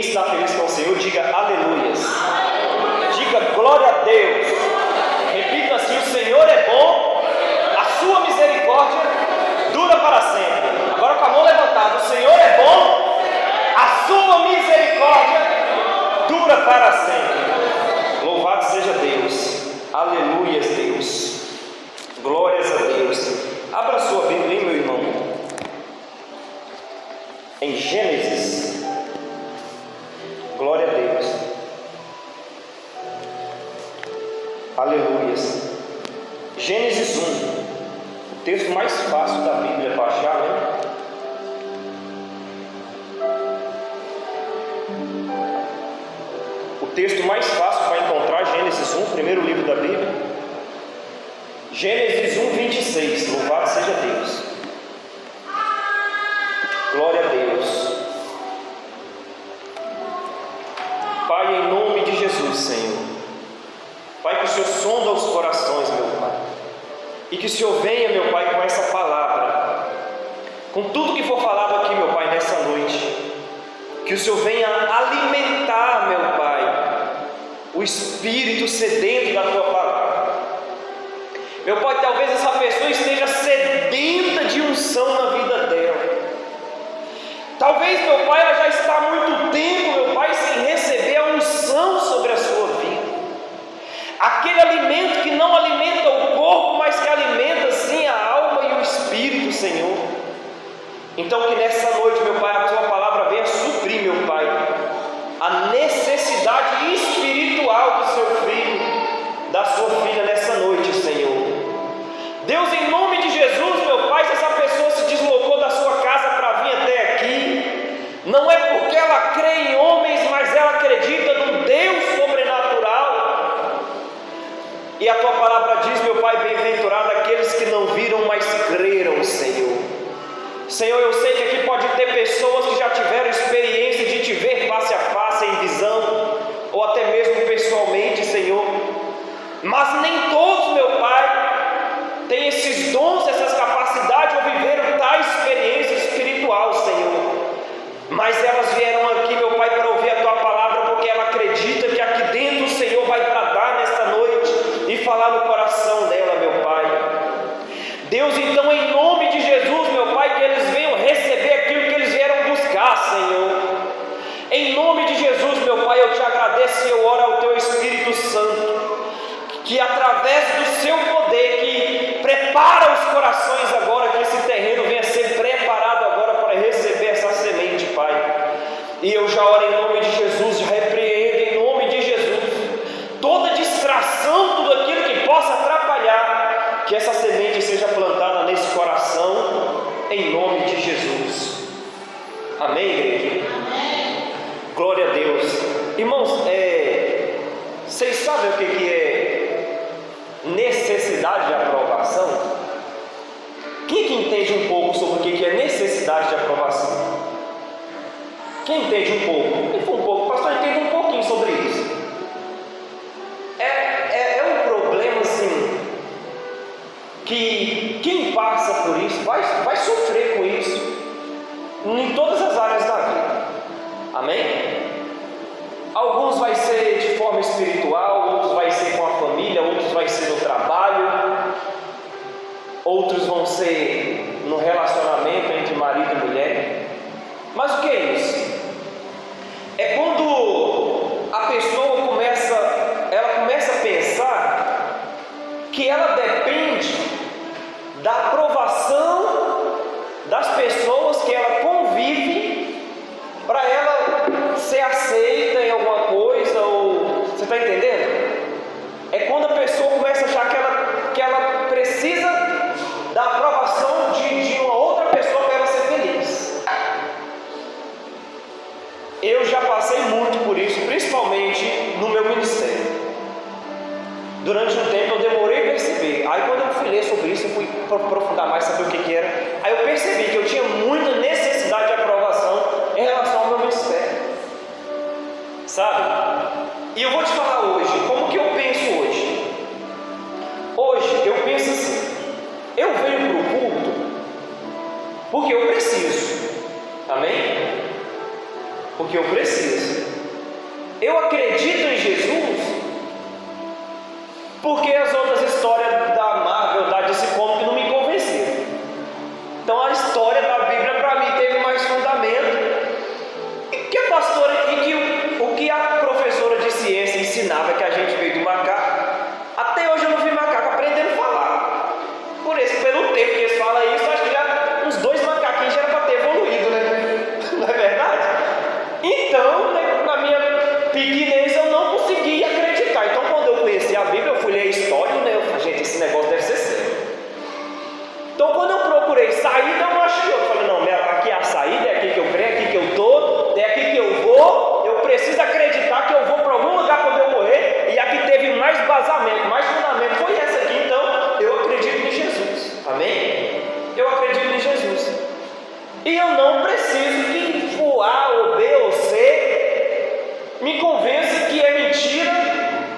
está feliz com o Senhor, diga aleluias. Diga glória a Deus. Repita assim: o Senhor é bom, a sua misericórdia dura para sempre. Agora com a mão levantada: o Senhor é bom, a sua misericórdia dura para sempre. Louvado seja Deus. Aleluias, Deus. Glórias a Deus. Abra sua Bíblia, meu irmão, em Gênesis. Glória a Deus. Aleluias. Gênesis 1, o texto mais fácil da Bíblia para achar, né? O texto mais fácil para encontrar, Gênesis 1, primeiro livro da Bíblia. Gênesis 1, 26. Louvado seja Deus. Glória a Deus. Pai, em nome de Jesus, Senhor. Pai, que o Senhor sonda os corações, meu Pai. E que o Senhor venha, meu Pai, com essa palavra, com tudo que for falado aqui, meu Pai, nessa noite. Que o Senhor venha alimentar, meu Pai, o espírito sedento da Tua palavra. Meu Pai, talvez essa pessoa esteja sedenta de unção na vida dela. Talvez, meu Pai, ela já está há muito tempo, meu Pai, sem receber a unção sobre a sua vida. Aquele alimento que não alimenta o corpo, mas que alimenta sim a alma e o espírito, Senhor. Então que nessa noite, meu Pai, a Tua palavra venha suprir, meu Pai, a necessidade espiritual do Seu filho, da Sua filha nessa noite, Senhor. Deus, em nome de Jesus, meu Pai, se essa pessoa se deslocou da sua casa para vir até aqui, não é porque ela crê em homens, mas ela acredita num Deus sobrenatural. E a Tua palavra diz, meu Pai, bem-aventurado aqueles que não viram, mas creram, Senhor. Senhor, eu sei que aqui pode ter pessoas que já tiveram experiência de Te ver face a face, em visão, ou até mesmo pessoalmente, Senhor. Mas nem todos, meu Pai, têm esses dons, essas capacidades, ou viveram tal experiência espiritual, Senhor. Mas elas vieram aqui, meu Pai, para ouvir a Tua palavra, porque ela acredita que aqui dentro o Senhor vai bradar nesta noite e falar no coração dela, meu Pai. Deus, então, em nome de Jesus, meu Pai, que eles venham receber aquilo que eles vieram buscar, Senhor. Em nome de Jesus, meu Pai, eu Te agradeço e eu oro ao Teu Espírito Santo, que através do Seu poder, que prepara os corações agora, que esse terreno venha ser preparado agora para receber essa semente, Pai. E eu já oro em nome de Jesus, já repreendo em nome de Jesus toda distração, tudo aquilo que possa atrapalhar, que essa semente seja plantada nesse coração, em nome de Jesus. Amém, igreja? Amém. Glória a Deus. Irmãos, vocês sabem o que é necessidade de aprovação? Quem que entende um pouco sobre o que é necessidade de aprovação? Quem entende um pouco? E foi um pouco, pastor, entende um pouquinho sobre isso. É um problema assim, que quem passa por isso vai sofrer com isso em todas as áreas da vida. Amém? Alguns vai ser de forma espiritual, outros vai ser com a família, outros vai ser no trabalho, outros vão ser no relacionamento entre marido e mulher. Mas o que é isso? É quando a pessoa começa a pensar que ela depende da aprovação das pessoas que ela convive para ela ser aceita em alguma coisa, ou você está entendendo? É quando a pessoa começa a achar que ela precisa da aprovação de uma outra pessoa para ela ser feliz. Eu já passei muito por isso, principalmente no meu ministério. Durante um tempo eu demorei a perceber. Aí quando eu fui ler sobre isso, eu fui aprofundar mais, saber o que era. Aí eu percebi que eu tinha muita necessidade de aprovação em relação ao meu ministério. Sabe? E eu vou te falar hoje, como que eu penso hoje? Hoje eu penso assim: eu venho para o culto porque eu preciso. Amém? porque eu preciso. Eu acredito em Jesus porque as outras histórias da Marvel, da DC Comics não me convenceram. Então a história da Bíblia para mim teve mais fundamento. E que a pastora e que o que a professora de ciência ensinava, que a gente veio do macaco, até hoje eu não vi macaco aprendendo a falar. Pelo tempo que eles falam isso, acho que já uns 2 macaquinhos já era para ter evoluído, né? Não é verdade? Então, né, na minha pequenez eu não conseguia acreditar. Então quando eu conheci a Bíblia, eu fui ler a história, né? Eu falei, gente, esse negócio deve ser sério. Então quando eu procurei saída, eu não achei. Eu falei, não, aqui é a saída, é aqui que eu creio, é aqui que eu estou, é aqui que eu vou. Eu preciso acreditar que eu vou para algum lugar quando eu morrer. E aqui teve mais basamento, mais fundamento. Foi essa aqui, então eu acredito em Jesus. Amém? Eu acredito em Jesus. E eu não preciso que o A, ou B, ou C me convença que é mentira,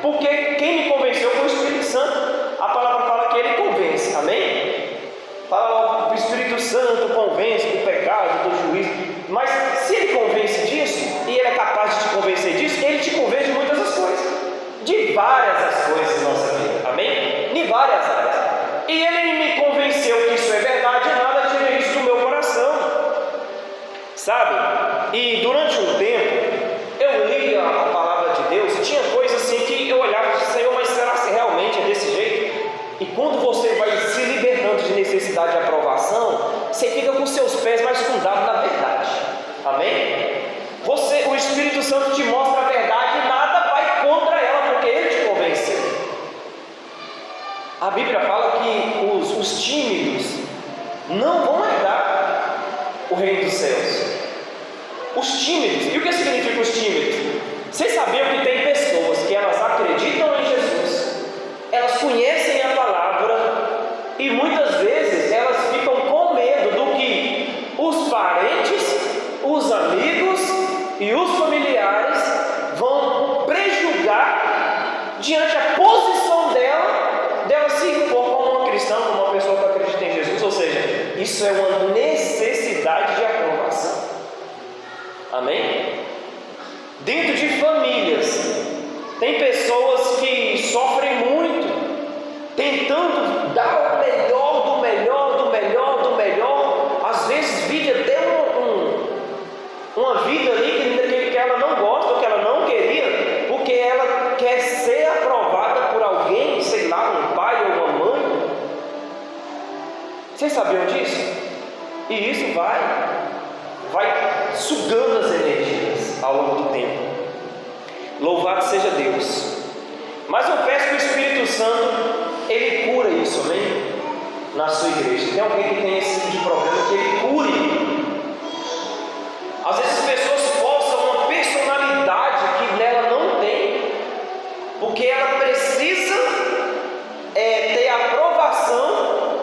porque quem me convenceu foi o Espírito Santo. A palavra fala que ele convence. Amém? Fala logo, o Espírito Santo convence do pecado, do juízo. Mas se ele convence disso, e ele é capaz de te convencer disso, ele te convence de muitas das coisas. De várias as coisas na nossa vida. Amém? De várias áreas. E ele me convenceu que isso é verdade, e nada tira isso do meu coração. Sabe? E durante um tempo, eu lia a palavra de Deus e tinha coisas assim que eu olhava e disse, Senhor, mas será que realmente é desse jeito? E quando você vai se libertando de necessidade de aprovação, você fica com seus pés mais fundados na verdade. Amém? O Espírito Santo te mostra a verdade e nada vai contra ela, porque ele te convenceu. A Bíblia fala que os tímidos não vão herdar o reino dos céus. Os tímidos. E o que significa os tímidos? Vocês sabiam que tem pessoas que elas acreditam em Jesus, elas conhecem a palavra e muitas vezes elas ficam com medo do que os parentes, os amigos e os familiares vão prejudicar diante da posição dela se impor como uma cristã, como uma pessoa que acredita em Jesus. Ou seja, isso é uma necessidade de aprovação. Amém? Dentro de famílias, tem pessoas que sofrem muito, tentando dar o melhor, do melhor, do melhor, do melhor. Às vezes vive até uma vida ali que ela não gosta, ou que ela não queria, porque ela quer ser aprovada por alguém, sei lá, um pai ou uma mãe. Vocês sabiam disso? E isso vai sugando as energias ao longo do tempo. Louvado seja Deus. Mas eu peço que o Espírito Santo, ele cura isso, amém? Na sua igreja. Tem alguém que tem esse tipo de problema, que ele cure. Às vezes as pessoas forçam uma personalidade que nela não tem, porque ela precisa ter a aprovação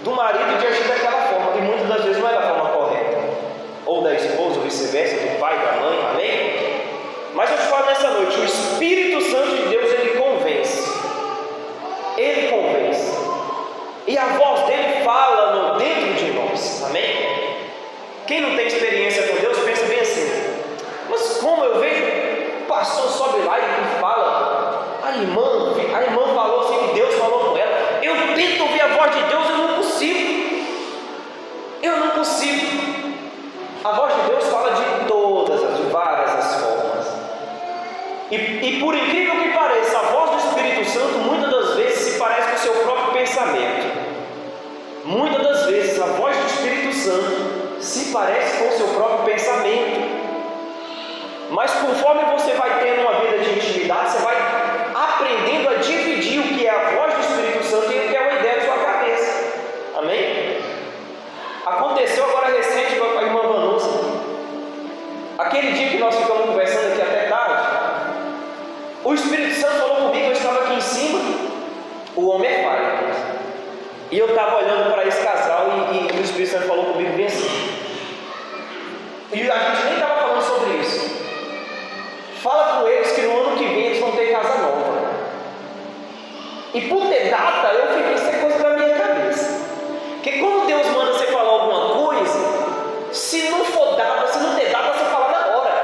do marido de agir daquela forma, e muitas das vezes não é da forma correta, ou da esposa, ou vice-versa, do pai, da mãe, amém? Mas eu te falo nessa noite, o Espírito Santo de Deus, ele convence, e a voz dele fala dentro de nós, amém? Quem não tem experiência com Deus, pensa bem assim, mas como eu vejo, o pastor sobe lá e fala, a irmã falou assim, que Deus falou com ela, eu tento ouvir a voz de Deus, eu não consigo. A voz de Deus fala de várias as formas. E por incrível que pareça, a voz do Espírito Santo muitas das vezes se parece com o seu próprio pensamento. Muitas das vezes a voz do Espírito Santo se parece com o seu próprio pensamento. Mas conforme você vai tendo uma vida de intimidade, você vai aprendendo a dividir o que é a voz do Espírito Santo e o que é uma ideia da sua cabeça. Amém? Aconteceu agora recente com a irmã Vanusa. Aquele dia que nós ficamos conversando aqui até tarde, o Espírito Santo falou comigo, eu estava aqui em cima, o homem é falho. E eu estava olhando para esse casal e o Espírito Santo falou comigo bem assim. E a gente nem estava falando sobre isso. Fala com eles que no ano que vem eles vão ter casa nova. E por ter data, eu fiquei, isso é coisa da minha cabeça. Porque quando Deus manda você falar alguma coisa, se não for data, se não ter data, você fala na hora.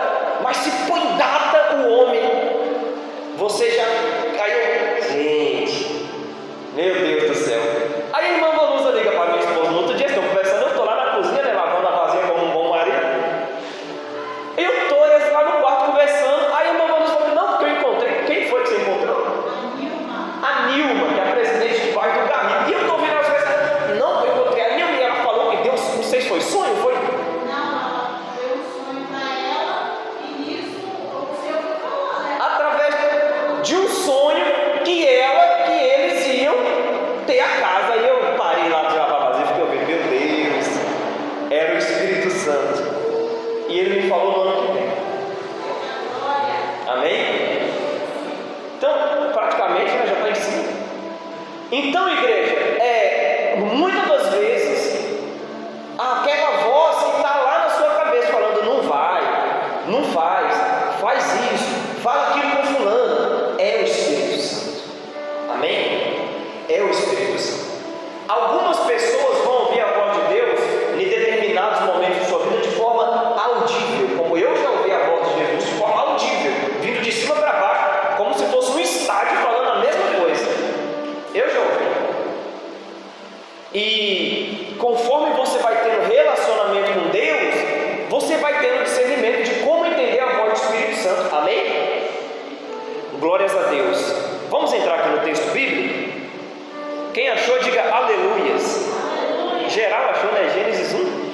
geral achou, né? Gênesis 1.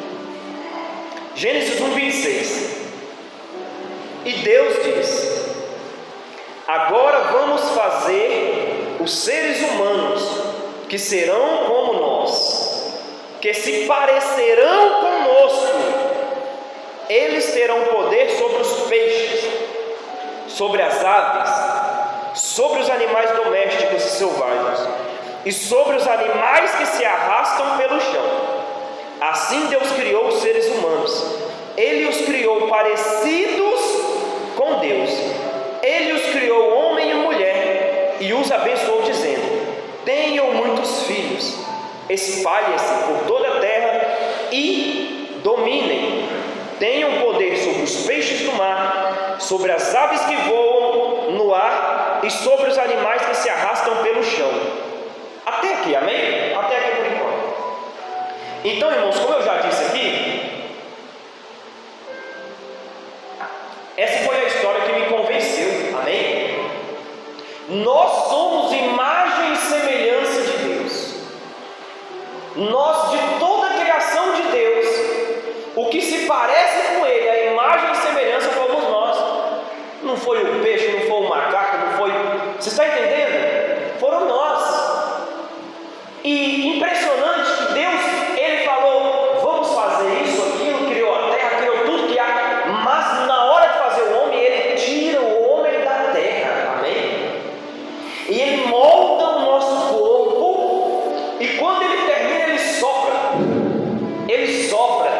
Gênesis 1, 26. E Deus diz: agora vamos fazer os seres humanos, que serão como nós, que se parecerão conosco. Eles terão poder sobre os peixes, sobre as aves, sobre os animais domésticos e selvagens, e sobre os animais que se arrastam pelo chão. Assim Deus criou os seres humanos. Ele os criou parecidos com Deus. Ele os criou homem e mulher, e os abençoou, dizendo: tenham muitos filhos, espalhem-se por toda a terra e dominem. Tenham poder sobre os peixes do mar, sobre as aves que voam no ar e sobre os animais que se arrastam pelo chão. Até aqui, amém? Até aqui por enquanto. Então, irmãos, como eu já disse aqui, essa foi a história que me convenceu, amém? Nós somos imagem e semelhança de Deus. Nós, de toda a criação de Deus, o que se parece com Ele, a imagem e semelhança, fomos nós. Não foi o peixe, não foi o macaco, não foi... Você está entendendo? Foram nós. E impressionante que Deus, Ele falou: vamos fazer isso, aquilo, criou a terra, criou tudo que há. Mas na hora de fazer o homem, Ele tira o homem da terra, amém? E Ele molda o nosso corpo. E quando Ele termina, Ele sopra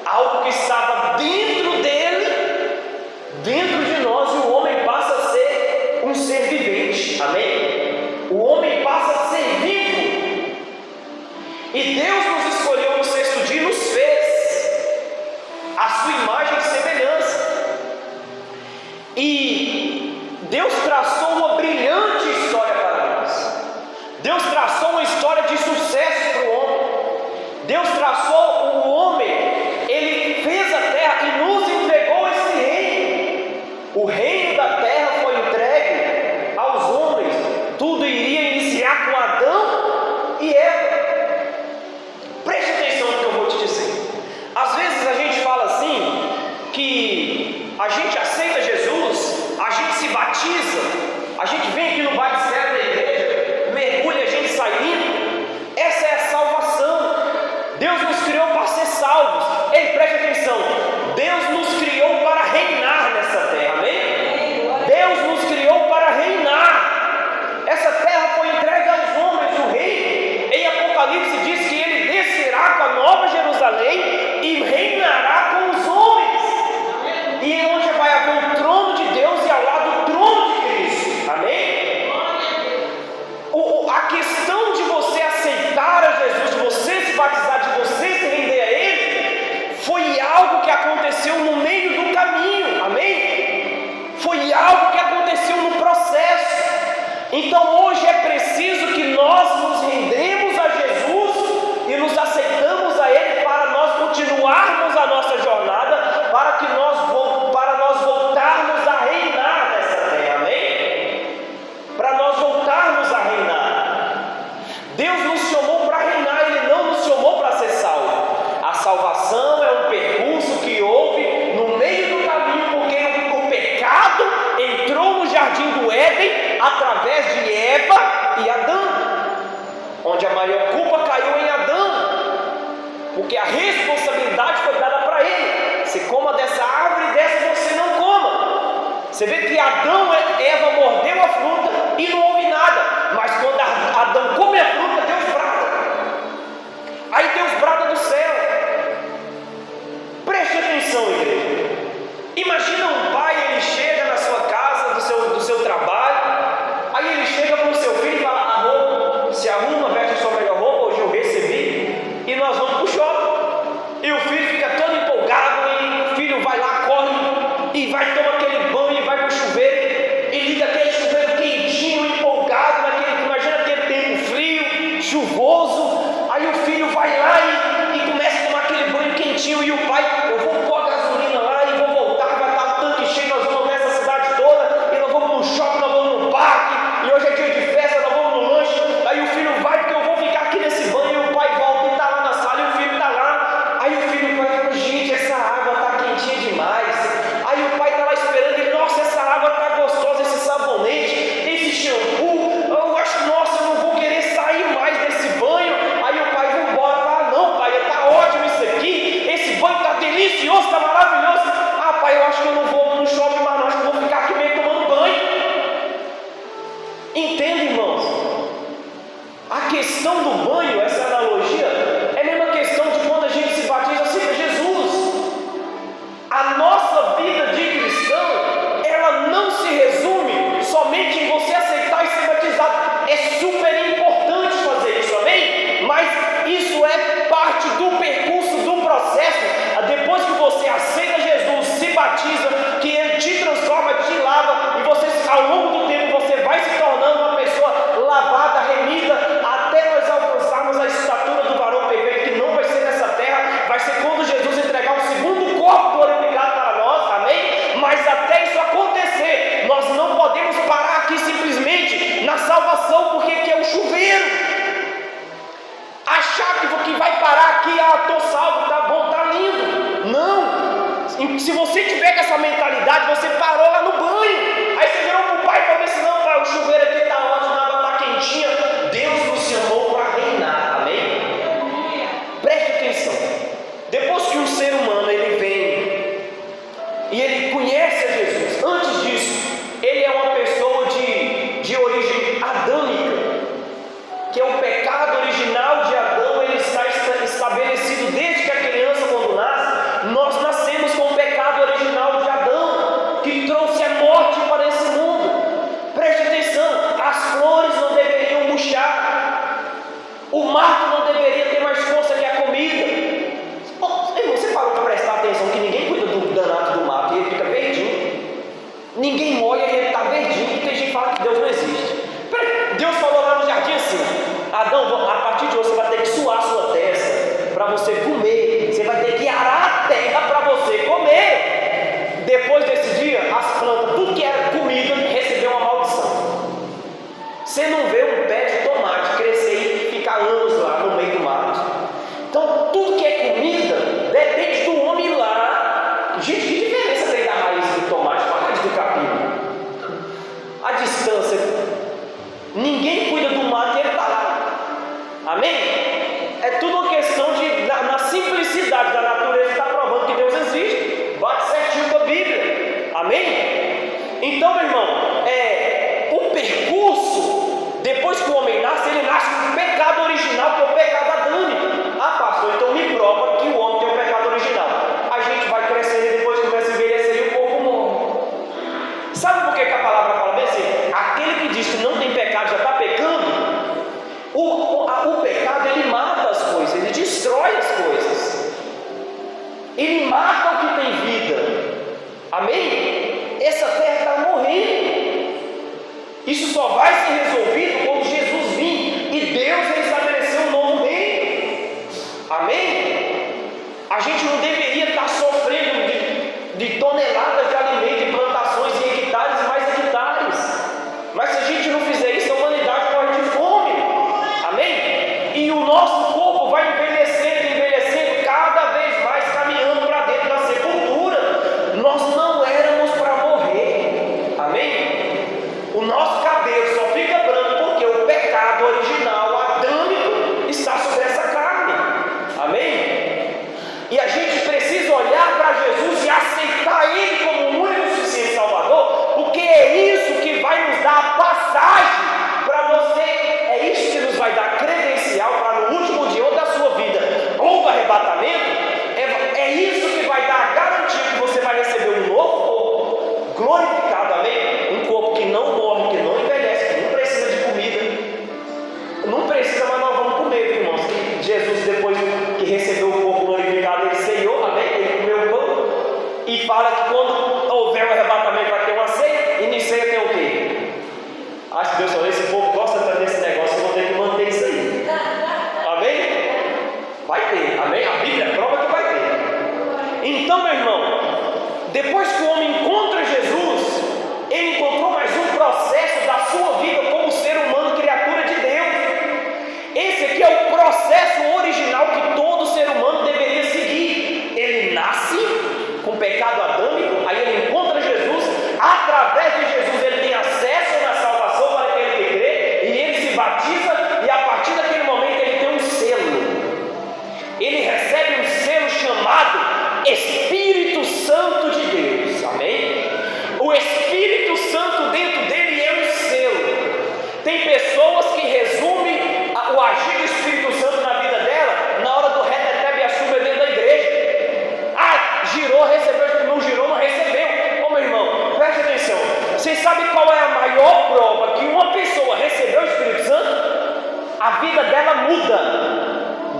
algo que estava dentro dele, dentro de nós, e o homem passa a ser um ser vivente, amém? O homem passa a ser vivo. E Deus nos escolheu no sexto dia e nos fez a sua imagem e semelhança. E Deus traçou uma brilhante história para nós. Deus traçou uma história de sucesso para o homem. Deus traçou o homem, Ele fez a terra e nos entregou esse reino. O reino da terra foi entregue aos homens. Tudo iria iniciar com Adão e Eva. Preste atenção no que eu vou te dizer. Às vezes a gente fala assim, que a gente aceita Jesus, a gente se batiza, a gente vem aqui no batistério da igreja, mergulha, a gente sai limpo. Essa é a salvação. Deus nos criou para ser salvos. Ei, preste atenção. Deus nos criou para reinar nessa terra, amém? Deus nos criou para reinar. Essa terra foi entregue aos homens. O rei, em Apocalipse, diz que ele descerá com a nova Jerusalém e reinará com os homens. E onde vai haver o trono de Deus e ao lado o trono de Cristo, amém? A questão de você aceitar a Jesus, de você se batizar, de você se render a Ele, foi algo que aconteceu no meio do caminho, amém? Foi algo que aconteceu no processo. Então hoje é preciso que nós nos rendemos a Jesus e nos aceitamos a Ele para nós continuarmos a nossa jornada, para nós voltarmos a reinar nessa terra, amém? Para nós voltarmos a reinar. Deus nos chamou para reinar, Ele não nos chamou para ser salvo. A salvação é um percurso que houve no meio do caminho, porque o pecado entrou no jardim do Éden através de Eva e Adão, onde a maior culpa caiu em Adão, porque a responsabilidade foi dada para ele. Você coma dessa árvore, dessa você não coma. Você vê que Eva mordeu a fruta e não houve nada, mas quando Adão come a fruta, Deus brada. Aí Deus brada do céu. Preste atenção, igreja. Imagina um pai, ele chega na sua casa, do seu trabalho, aí ele chega para o seu filho e fala: se arruma, veste a sua melhor roupa, hoje eu recebi, e nós vamos para o shopping. E o filho fica todo empolgado, e o filho vai lá, corre, e vai tomar aquele banho, e vai para o chuveiro, e liga aquele chuveiro quentinho, empolgado, imagina aquele tempo frio, chuvoso. Aí o filho vai lá e começa a tomar aquele banho quentinho, e o pai: eu vou pôr a gasolina lá e vou voltar, vai estar o tanque cheio, nós vamos ver essa cidade toda, e nós vamos no shopping, nós vamos no parque, e hoje é dia de festa, nós vamos no lanche. Aí o filho vai, porque eu vou ficar aqui nesse banho, e o pai volta e está lá na conhece a Jesus. Antes disso, ele é uma pessoa de origem adâmica, que é o pecado original de Adão. Ele está estabelecido desde que a criança, quando nasce, nós nascemos com o pecado original de Adão, que trouxe a morte para esse mundo. Preste atenção, as flores não deveriam murchar, o mato não deveria ter mais força que a comida. Você parou para prestar atenção que ninguém cuida do danado do mato e ele fica verdinho? Ninguém molha e ele está verdinho. E tem gente que fala que Deus não existe. Deus falou lá no jardim assim: Adão, a partir de hoje você vai ter que suar a sua testa para você comer. Você vai ter que arar a terra para você comer. Depois desse dia, as plantas, tudo que era comida, recebeu uma maldição. Você não vê um pé de tomate crescer e ficar anos lá no meio do mato. Então, tudo que é comida depende do homem lá. Gente, que diferença tem da raiz do tomate para a raiz do capim? A distância. Ninguém cuida do mato e ele está lá. Amém? É tudo uma questão na simplicidade da natureza, está provando que Deus existe. Bate certinho com a Bíblia. Amém? Então, meu irmão, o percurso, depois que o homem nasce, ele nasce com o pecado original, que é o pecado adâmico. Ah, pastor, então me prova que o homem tem um pecado original. A gente vai crescendo e depois começa a envelhecer e o corpo morre. Sabe por que a palavra fala bem assim? Aquele que diz que não tem pecado já está pecando. O pecado, ele mata as coisas, ele destrói as coisas, ele mata o que tem vida. Amém? Essa terra está morrendo. Isso só vai ser resolvido quando Jesus vir e Deus restabeleceu um novo reino. Amém? A gente não deveria estar sofrendo de toneladas de alimento, de plantações em hectares e mais hectares. Mas se a gente não fizer isso, a humanidade morre de fome. Amém? E o nosso corpo vai envelhecendo cada vez mais, caminhando para dentro da sepultura. Nós não éramos para morrer. Amém? O nosso cabelo só fica branco porque o pecado original, adâmico, está sobre essa carne. Amém? E a gente precisa olhar para Jesus e aceitar Ele como o único e suficiente Salvador, porque é isso que vai nos dar a passagem para você, é isso que nos vai dar credencial para no último dia ou da sua vida ou do arrebatamento. É isso que vai dar a garantia que você vai receber um novo corpo glorificado, amém? Um corpo que não morre, que não envelhece, que não precisa de comida. Não precisa, mas nós vamos comer, irmãos. Jesus, depois que recebeu o corpo glorificado, ele ceiou, amém? Ele comeu o pão e fala que quando houver o arrebatamento vai ter uma ceia, e na ceia tem o quê? Acho que Deus falou: esse povo gosta tanto desse negócio, eu vou ter que manter isso aí. Amém? Vai ter, amém? A Bíblia prova que vai ter. Então, meu irmão, depois que o homem encontra Jesus, ele encontrou mais um processo da sua vida como ser humano, criatura de Deus. Esse aqui é o processo original que todo ser humano deveria seguir. Ele nasce com pecado adâmico, aí ele encontra Jesus, através de Jesus ele tem acesso na salvação para aquele que crê, e ele se batiza, e a partir daquele momento ele tem um selo. Ele recebe um selo chamado Espírito Santo de Deus. Amém? O Espírito Santo dentro dele é um selo. Tem pessoas que resumem o agir do Espírito Santo na vida dela na hora do retetebe a chuva dentro da igreja. Ah, girou, recebeu, não girou, não recebeu. Ô meu irmão, preste atenção. Vocês sabem qual é a maior prova que uma pessoa recebeu o Espírito Santo? A vida dela muda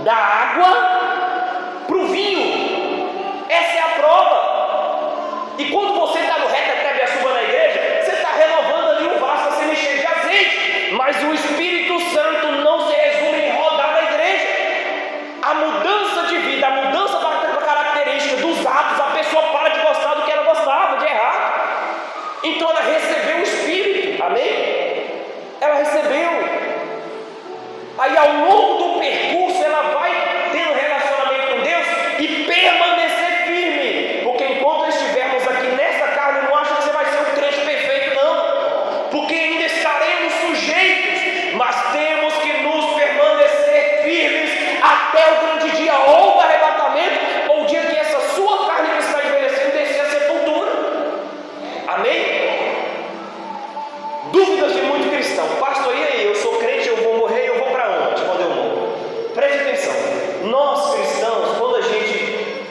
da água para o vinho. Essa é a prova. E quando você está no retetebe a chuva na igreja, você está renovando ali o vaso, você encher de azeite. Mas o Espírito Santo não se resume em rodar na igreja. A mudança de vida, a mudança da característica dos atos, a pessoa para de gostar do que ela gostava, de errado. Então ela recebeu o Espírito, amém? Ela recebeu. Aí ao longo do percurso ela vai tendo relacionamento com Deus e permanecer firme. Porque enquanto estivermos aqui nessa carne, não acha que você vai ser um crente perfeito, não. Porque ainda estaremos sujeitos, mas temos que nos permanecer firmes até o grande dia, ou do arrebatamento, ou o dia que essa sua carne que está envelhecendo descer a sepultura. Amém? Dúvidas de muito cristão. Pastor, e aí? Eu sou crente, eu vou morrer, eu vou para onde quando eu morro? Preste atenção. Nós cristãos, quando a gente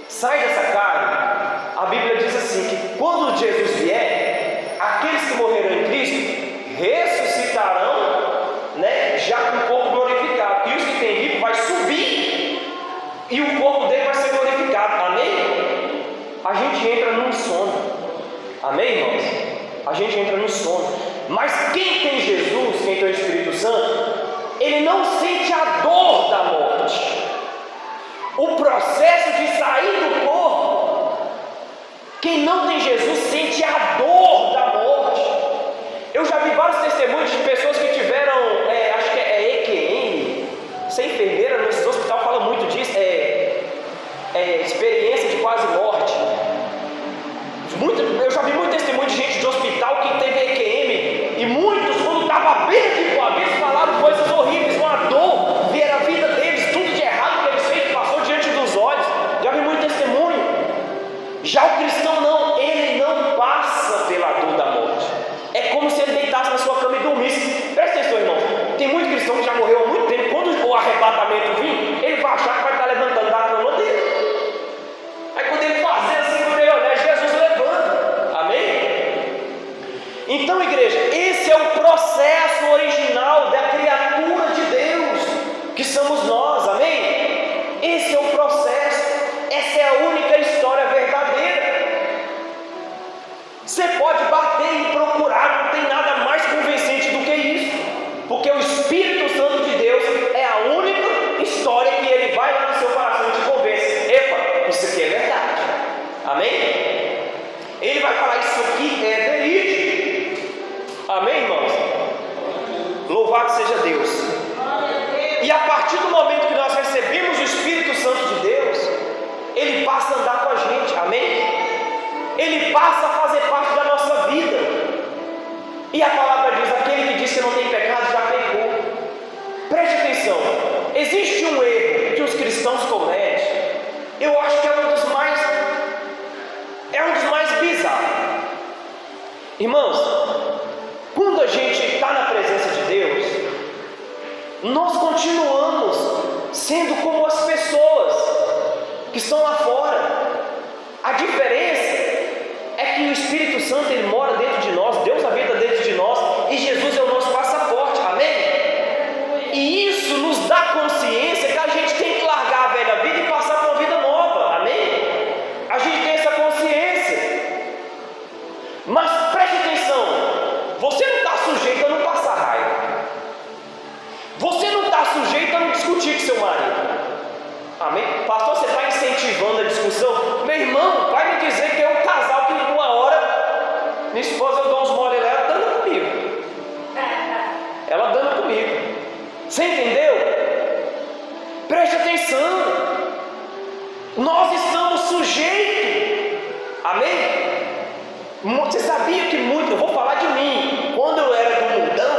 sai dessa carne, a Bíblia diz assim, que quando Jesus vier, aqueles que morreram em Cristo ressuscitarão, né, já com o corpo glorificado. E os que têm vivo vai subir e o corpo dele vai ser glorificado. Amém? A gente entra num sono. Amém, irmãos? A gente entra no sono. Mas quem tem Jesus, quem tem o Espírito Santo, ele não sente a dor da morte. O processo de sair do corpo, quem não tem Jesus sente a dor da morte. Eu já vi vários testemunhos de pessoas que tiveram, acho que é EQM, ser enfermeira nesse hospital fala muito disso, experiência de quase morte. Eu já vi muito testemunho de gente de hospital que teve EQM, e muitos, quando estava bem aqui com a vez, falaram coisas horríveis, uma dor, ver a vida deles, tudo de errado que eles fez, passou diante dos olhos. Já vi muito testemunho. Já o cristão não, ele não passa pela dor da morte. É como se ele deitasse na sua cama e dormisse. Presta atenção, irmão. Tem muito cristão que já morreu há muito tempo. Quando o arrebatamento vir, ele vai achar que vai estar levantando da cama dele. Aí quando ele fazer assim, quando ele olhar, Jesus levanta. Amém? Então, igreja, esse é o processo original da criatura de Deus, que somos nós. Amém? Esse é o processo. Essa é a única história verdadeira. Você pode bater e procurar, não tem nada mais convincente do que isso, porque o Espírito Santo de Deus é a única história que ele vai lá no seu coração e te convence. Epa, isso aqui é verdade. Amém? Ele vai falar, isso aqui é verídico. Amém, irmãos? Louvado seja Deus. E a partir do momento que nós recebemos o Espírito Santo de Deus, ele passa a andar com a gente. Amém? Ele passa a fazer parte da nossa vida. E a palavra diz, aquele que diz que não tem pecado já pecou. Preste atenção, existe um erro que os cristãos cometem. Eu acho que é um dos mais bizarros. Irmãos, quando a gente está na presença de Deus, nós continuamos sendo como as pessoas que estão lá fora. A diferença é que o Espírito Santo, ele mora dentro de nós, Deus habita dentro de nós, e Jesus é o nosso passaporte. Amém? E isso nos dá consciência que a gente tem que largar a velha vida e passar para uma vida nova. Amém? A gente tem essa consciência. Mas preste atenção, você não está sujeito a não passar raiva. Você não está sujeito a não discutir com seu marido. Amém? Pastor, você está incentivando a discussão? Meu irmão, vai me dizer que é um casal que numa hora, minha esposa, eu dou uns mole nela, dando comigo. Ela dando comigo. Você entendeu? Preste atenção. Nós estamos sujeitos. Amém? Você sabia que muito, eu vou falar de mim, quando eu era do mundão,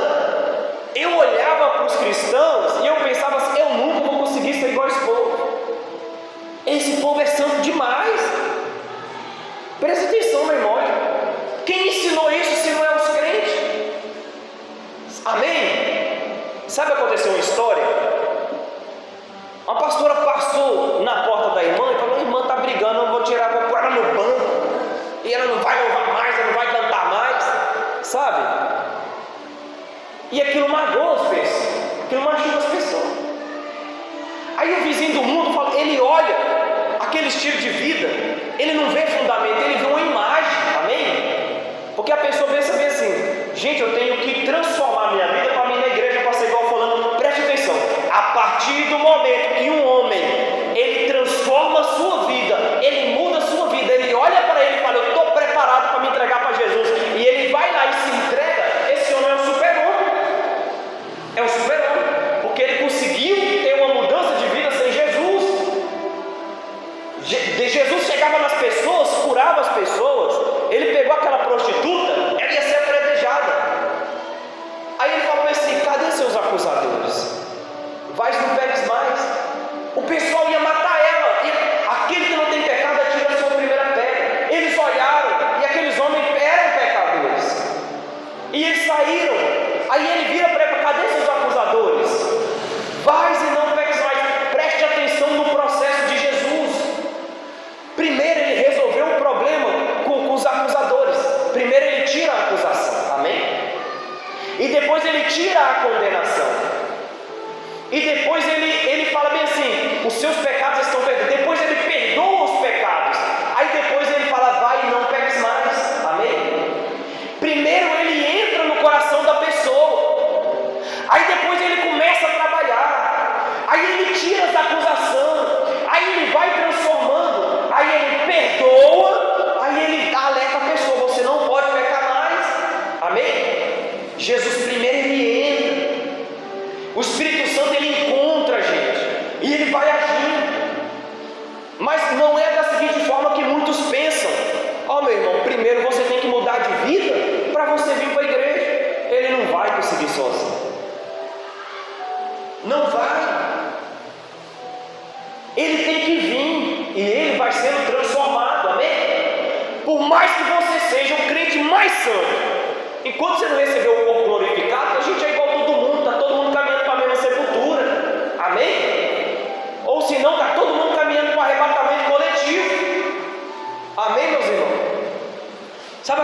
eu olhava para os cristãos e eu pensava assim, eu nunca vou conseguir ser igual a esse povo. Esse povo é santo demais. Presta atenção, meu irmão. Quem ensinou isso se não é os crentes? Amém? Sabe, aconteceu uma história? Uma pastora passou na porta da irmã e falou, a irmã está brigando, eu vou tirar, vou pôr ela no banco, e ela não vai louvar mais, ela não vai cantar mais, sabe? E aquilo magoou as pessoas, aquilo machuca as pessoas. Aí o vizinho do mundo fala, ele olha aquele estilo de vida, ele não vê fundamento, ele vê uma imagem. Amém? Porque a pessoa pensa bem assim, gente, eu tenho que transformar a minha vida para mim na igreja, para ser igual falando. Preste atenção, a partir do momento que um homem, ele transforma a sua vida, ele muda a sua vida, ele olha para ele e fala, eu estou preparado para me entregar para Jesus, e ele vai lá e se entrega, esse homem é um super-homem. É um super-homem, porque ele conseguiu ter uma mudança de vida sem Jesus. Jesus chegava nas pessoas, curava as pessoas. Ele pegou aquela prostituta, ela ia ser apedrejada. Aí ele falou assim, cadê seus acusadores? Vai, não pegues mais. O pessoal ia matar ela, e aquele que não tem pecado atira a sua primeira pedra. Eles olharam, e aqueles homens Primeiro ele tira a acusação, amém? E depois ele tira a condenação. E depois ele fala bem assim: os seus pecados estão perdoados. Depois ele perdoa os pecados. Aí depois ele fala: vai e não peques mais, amém? Primeiro ele entra no coração da pessoa. Aí depois ele começa a trabalhar. Aí ele tira as acusações. Aí ele vai transformando. Aí ele perdoa. Aí ele alerta a pessoa: você não pode pecar mais, amém? Jesus primeiro ele entra. O Espírito Santo ele encontra a gente. E ele vai agindo. Mas não é da seguinte forma que muitos pensam: ó, meu irmão, primeiro você tem que mudar de vida para você vir para a igreja. Ele não vai conseguir sozinho. Não vai. Ele tem que vir. E ele vai sendo transformado, amém? Por mais que você seja o crente mais santo, enquanto você não recebeu o corpo glorificado, a gente é igual a todo mundo. Está todo mundo caminhando para a mesma sepultura, amém? Ou se não, está todo mundo caminhando para o arrebatamento coletivo, amém, meus irmãos? Sabe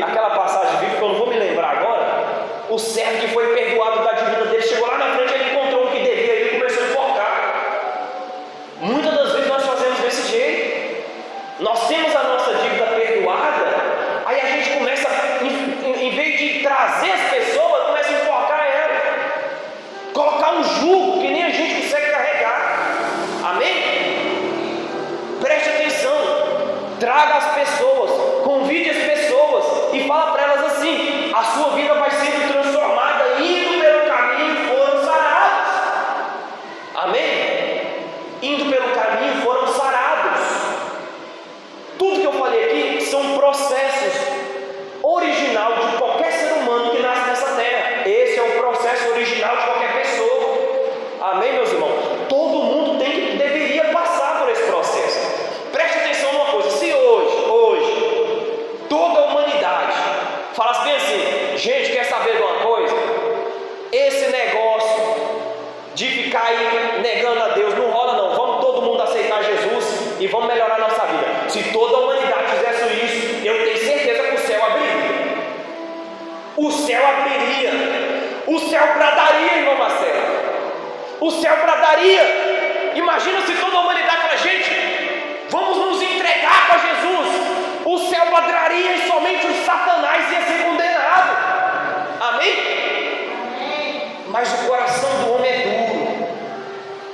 aquela passagem bíblica que eu não vou me lembrar agora? O servo que foi perdoado da dívida dele, chegou lá na frente, ele encontrou o que devia, ele começou a enforcar. Muitas das vezes nós fazemos desse jeito. Nós temos a nossa dívida perdoada, aí a gente começa, em vez de trazer as pessoas, começa a enforcar elas, colocar um jugo que nem a gente consegue carregar, amém? Preste atenção, traga as pessoas, convide as pessoas e fala para elas assim: a sua vida vai sendo transformada, indo pelo caminho foram sarados, amém? Indo pelo caminho foram sarados. Tudo que eu falei aqui são processos original de qualquer ser humano que nasce nessa terra. Esse é o processo original de qualquer pessoa, amém, meus irmãos? Todo mundo deveria passar por esse processo. Preste atenção numa coisa: se hoje toda a humanidade falasse bem assim: gente, quer saber de uma coisa? Esse negócio de ficar aí negando a Deus não rola não, vamos todo mundo aceitar Jesus e vamos melhorar a nossa vida. Se toda a humanidade fizesse isso, eu tenho certeza que o céu abriria. O céu abriria. O céu bradaria, irmão Marcelo. O céu bradaria. Imagina se toda a humanidade fala: gente, vamos nos entregar para Jesus. O céu bradaria e somente o Satanás ia ser condenado, amém? Mas o coração do homem é duro,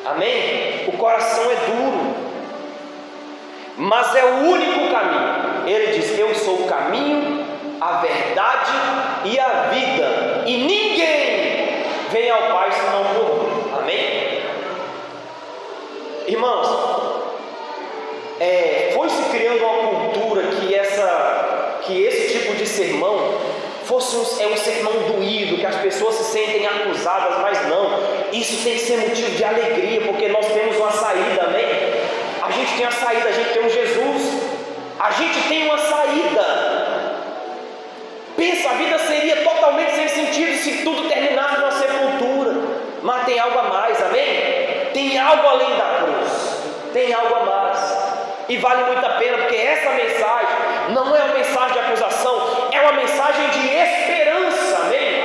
amém? O coração é duro, mas é o único caminho. Ele diz: eu sou o caminho, a verdade e a vida, e ninguém vem ao Pai senão por mim, amém? Irmãos, foi se criando uma cultura que esse tipo de sermão fosse um sermão doído, que as pessoas se sentem acusadas, mas não, isso tem que ser motivo de alegria, porque nós temos uma saída, amém? A gente tem a saída, a gente tem um Jesus, a gente tem uma saída. Pensa, a vida seria totalmente sem sentido se tudo terminasse numa sepultura, mas tem algo a mais, amém? Tem algo além da cruz, tem algo a mais, e vale muito a pena, porque essa mensagem não é uma mensagem de acusação, é uma mensagem de esperança, amém?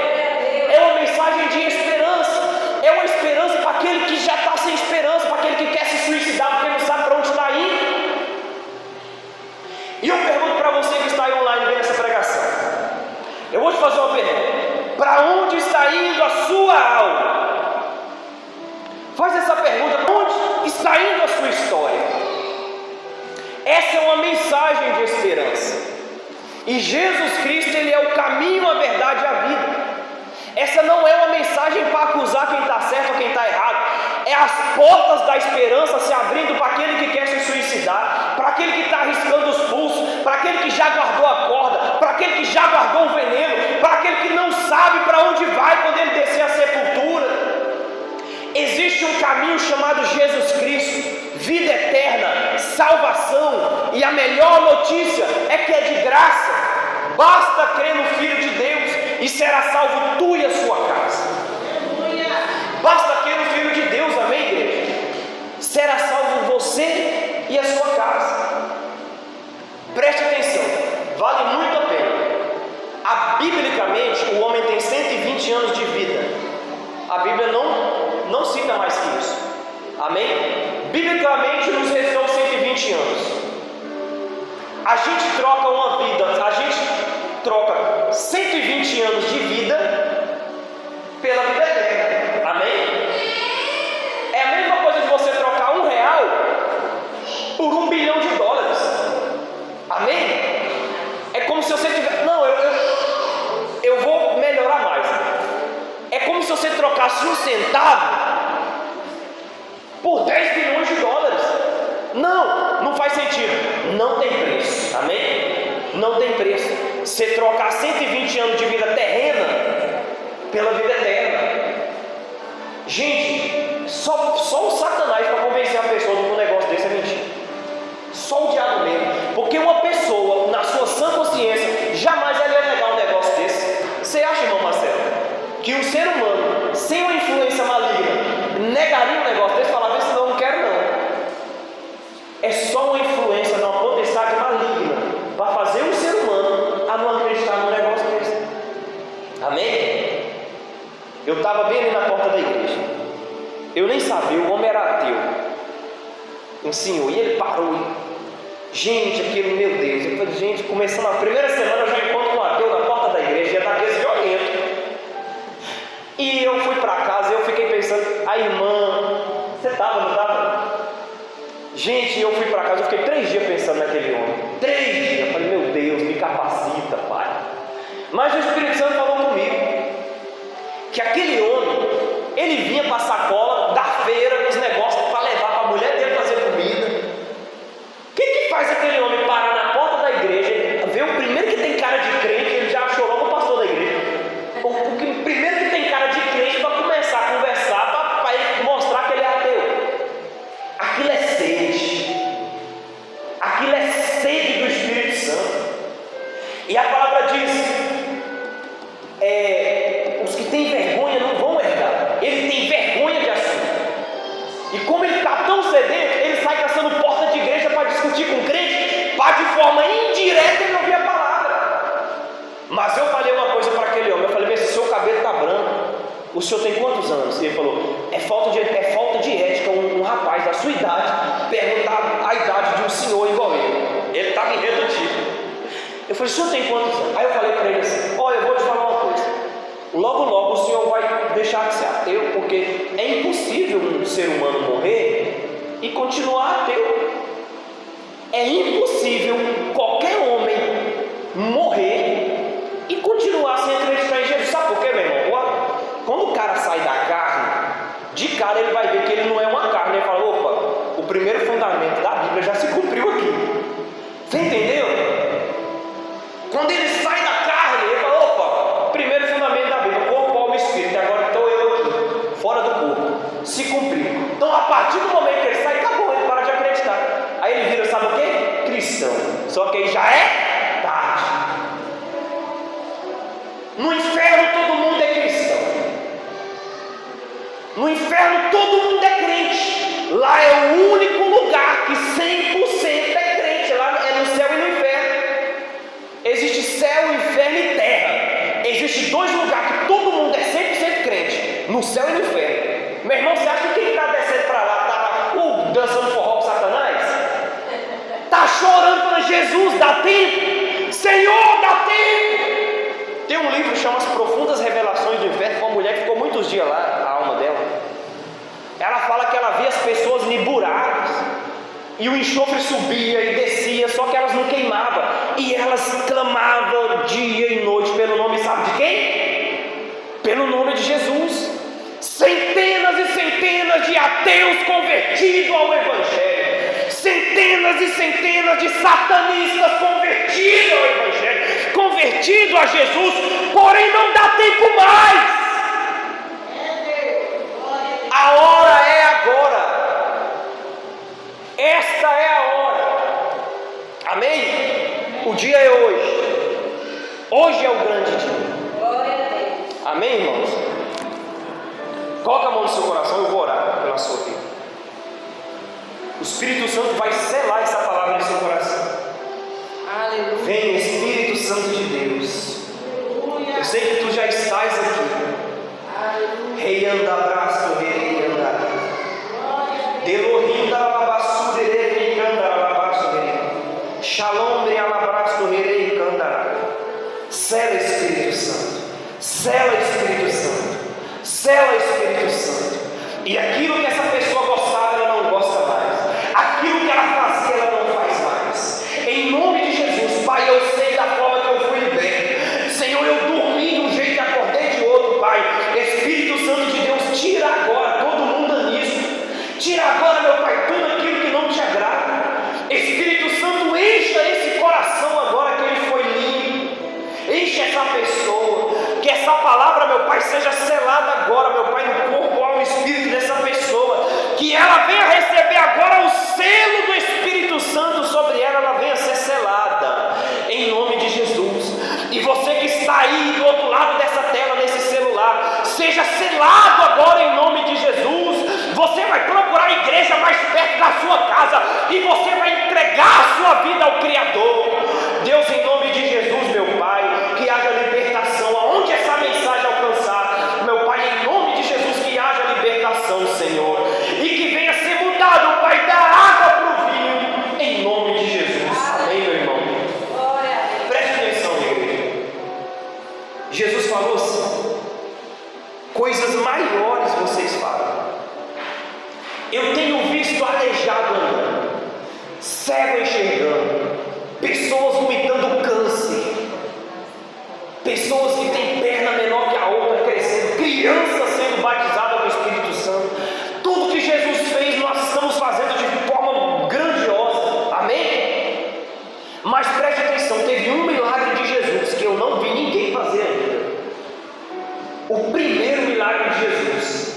É uma mensagem de esperança, é uma esperança para aquele que já está sem esperança, para aquele que quer se suicidar porque não sabe para onde está indo. E eu pergunto para você que está aí online vendo essa pregação, eu vou te fazer uma pergunta: para onde está indo a sua alma? Faz essa pergunta: para onde está indo a sua história? Essa é uma mensagem de esperança. E Jesus Cristo, Ele é o caminho, a verdade e a vida. Essa não é uma mensagem para acusar quem está certo ou quem está errado. É as portas da esperança se abrindo para aquele que quer se suicidar, para aquele que está arriscando os pulsos, para aquele que já guardou a corda, para aquele que já guardou o veneno, para aquele que não sabe para onde vai quando ele descer a sepultura. Existe um caminho chamado Jesus Cristo, vida eterna, salvação, e a melhor notícia é que é de graça. Basta crer no Filho de Deus e será salvo tu e a sua casa. Basta crer no Filho de Deus, amém, igreja? Será salvo você e a sua casa. Preste atenção, vale muito a pena. biblicamente o homem tem 120 anos de vida. A Bíblia não cita mais que isso. Amém? Biblicamente nos restou 120 anos. A gente troca uma vida, a gente troca 120 anos de vida pela vida eterna. Amém? É a mesma coisa de você trocar R$1 por $1 bilhão. Amém? É como se você tivesse... Não, eu vou melhorar mais. É como se você trocasse um centavo por $10 bilhões. Não faz sentido. Não tem preço. Amém? Não tem preço. Você trocar 120 anos de vida terrena pela vida eterna. Gente, só o Satanás para convencer a pessoa de que um negócio desse é mentira. Só o diabo mesmo. Porque uma pessoa, na sua sã consciência, jamais ela ia negar um negócio desse. Você acha, irmão Marcelo, que um ser humano, sem uma influência maligna, negaria um negócio desse e falaria assim, não quero não. É só uma influência de uma potestade maligna para fazer um ser humano a não acreditar num negócio desse. Amém? Eu estava bem ali na porta da igreja. Eu nem sabia, o homem era ateu. Um senhor, e ele parou. Gente, aquilo, meu Deus. Eu falei, gente, começando a primeira semana eu já encontro um ateu na porta da igreja, ia estar aquele violento. E eu fui para casa e eu fiquei pensando, a irmã, você estava, não estava? Gente, eu fui para casa, eu fiquei 3 dias pensando naquele homem. 3 dias, eu falei, meu Deus, me capacita, Pai. Mas o Espírito Santo falou comigo que aquele homem, ele vinha para a sacola da feira, dos negócios, para levar para a mulher dele fazer comida. O que faz aquele homem parar na porta da igreja, ver o primeiro que tem cara de crente, ele já achou logo o pastor da igreja. O primeiro que tem cara de crente para começar a conversar, para ele mostrar que ele é ateu. Aquilo é sede. Aquilo é sede do Espírito Santo. E a palavra diz, os que têm vergonha não vão herdar. Ele tem vergonha de assunto. E como ele está tão sedento, ele sai caçando porta de igreja para discutir com o crente, para de forma indireta ele ouvir a palavra. Mas eu falei uma coisa para aquele homem, eu falei, mas se o seu cabelo está branco, o senhor tem quantos anos? Ele falou, é falta de ética um rapaz da sua idade perguntar a idade de um senhor igual ele. Ele estava irredutível. Eu falei, o senhor tem quantos anos? Aí eu falei para ele assim, olha, eu vou te falar uma coisa. Logo, logo o senhor vai deixar de ser ateu, porque é impossível um ser humano morrer e continuar ateu. É impossível qualquer homem morrer e continuar sem acreditar em Jesus. Sabe por quê, meu irmão? Quando o cara sai da carne, de cara ele vai ver que ele não é uma carne. Ele fala, opa, o primeiro fundamento da Bíblia já se cumpriu aqui. Você entendeu? Quando ele sai da carne, ele fala, opa, primeiro fundamento da Bíblia, corpo, alma e espírito, agora estou eu aqui, fora do corpo, se cumpriu. Então a partir do momento que ele sai, acabou, ele para de acreditar. Aí ele vira, sabe o quê? Cristão. Só que aí já é tarde. No inferno todo mundo é cristão. No inferno todo mundo é crente. Lá é o único lugar que 100% é crente. Lá é no céu e no inferno. Existe céu, inferno e terra. Existem 2 lugares que todo mundo é 100% crente. No céu e no inferno. Meu irmão, você acha que quem está descendo para lá está dançando forró com Satanás? Está chorando para Jesus, dá tempo. Senhor, dá tempo. Tem um livro que chama As Profundas Revelações do Inferno. Foi uma mulher que ficou muitos dias lá, a alma dela. Ela fala que ela via as pessoas em buracos. E o enxofre subia e descia, só que elas não queimavam. E elas clamavam dia e noite pelo nome, sabe de quem? Pelo nome de Jesus. Centenas e centenas de ateus convertidos ao Evangelho. Centenas e centenas de satanistas convertidos ao Evangelho. Convertidos a Jesus, porém não dá tempo mais. A hora é agora. Esta é a hora. Amém? O dia é hoje. Hoje é o grande dia. Amém, irmãos? Coloca a mão no seu coração, eu vou orar pela sua vida. O Espírito Santo vai selar essa palavra no seu coração. Aleluia. Vem, Espírito Santo de Deus. Eu sei que tu já Sela, Espírito Santo. Sela, Espírito Santo. Sela, Espírito Santo. E aquilo que essa pessoa gostava, ela não gosta mais. Aquilo que ela fazia, ela não faz mais. Em nome de Jesus, Pai, eu sei da forma que eu fui liberto. Senhor, eu dormi de um jeito e acordei de outro, Pai. Espírito Santo de Deus, tira agora todo mundanismo. Tira agora, meu Pai, tudo aquilo que não te agrada. Espírito Santo, encha esse coração agora que ele foi limpo. Enche essa pessoa. Que essa palavra, meu Pai, seja selada agora, meu Pai, no corpo, alma e espírito dessa pessoa. Que ela venha receber agora o selo do Espírito Santo sobre ela, ela venha ser selada. Em nome de Jesus. E você que está aí do outro lado dessa tela, nesse celular, seja selado agora em nome de Jesus. Você vai procurar a igreja mais perto da sua casa e você vai entregar a sua vida ao Criador. Deus, em nome de Jesus, meu Pai, que haja libertação aonde essa mensagem alcançar, meu Pai, em nome de Jesus, que haja libertação, Senhor, e que venha ser mudado, Pai, da água para o vinho, em nome de Jesus. Amém, meu irmão? Preste atenção, igreja. Jesus falou assim: coisas maiores vocês farão. Eu tenho visto aleijado andando, cego enxergando, pessoas vomitando câncer, pessoas que têm perna menor que a outra crescendo, crianças sendo batizadas com o Espírito Santo. Tudo que Jesus fez, nós estamos fazendo de forma grandiosa. Amém? Mas preste atenção, teve um milagre de Jesus que eu não vi ninguém fazer ainda. O primeiro milagre de Jesus,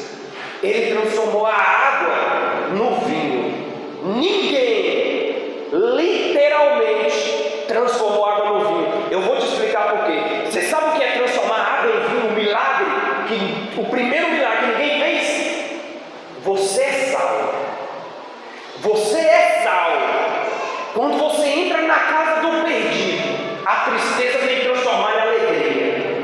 ele transformou a água no vinho. Ninguém literalmente transformou água no vinho. Eu vou te explicar por quê. Você sabe o que é transformar água em vinho? Um milagre, que o primeiro milagre que ninguém fez. Você é sal. Você é sal. Quando você entra na casa do perdido, a tristeza vem transformar em alegria.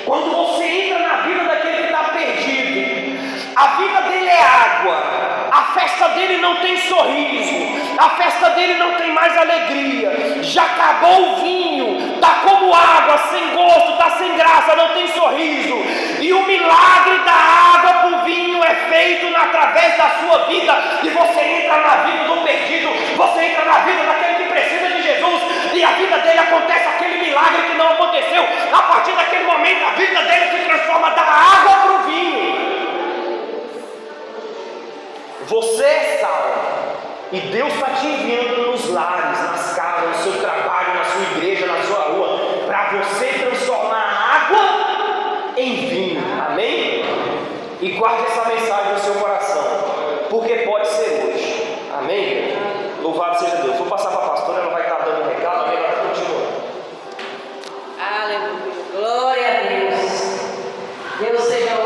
Quando você entra na vida daquele que está perdido, a vida dele é água. A festa dele não tem sorriso, a festa dele não tem mais alegria, já acabou o vinho, está como água, sem gosto, está sem graça, não tem sorriso. E o milagre da água para o vinho é feito através da sua vida, e você entra na vida do perdido, você entra na vida daquele que precisa de Jesus, e a vida dele acontece aquele milagre que não aconteceu. A partir daquele momento a vida dele se transforma da água para o vinho. Você é sal, e Deus está te enviando nos lares, nas casas, no seu trabalho, na sua igreja, na sua rua, para você transformar água em vinho. Amém? E guarde essa mensagem no seu coração, porque pode ser hoje. Amém? Louvado seja Deus. Vou passar para a pastora, ela vai estar dando um recado. Amém? Ela continua. Aleluia. Glória a Deus. Deus seja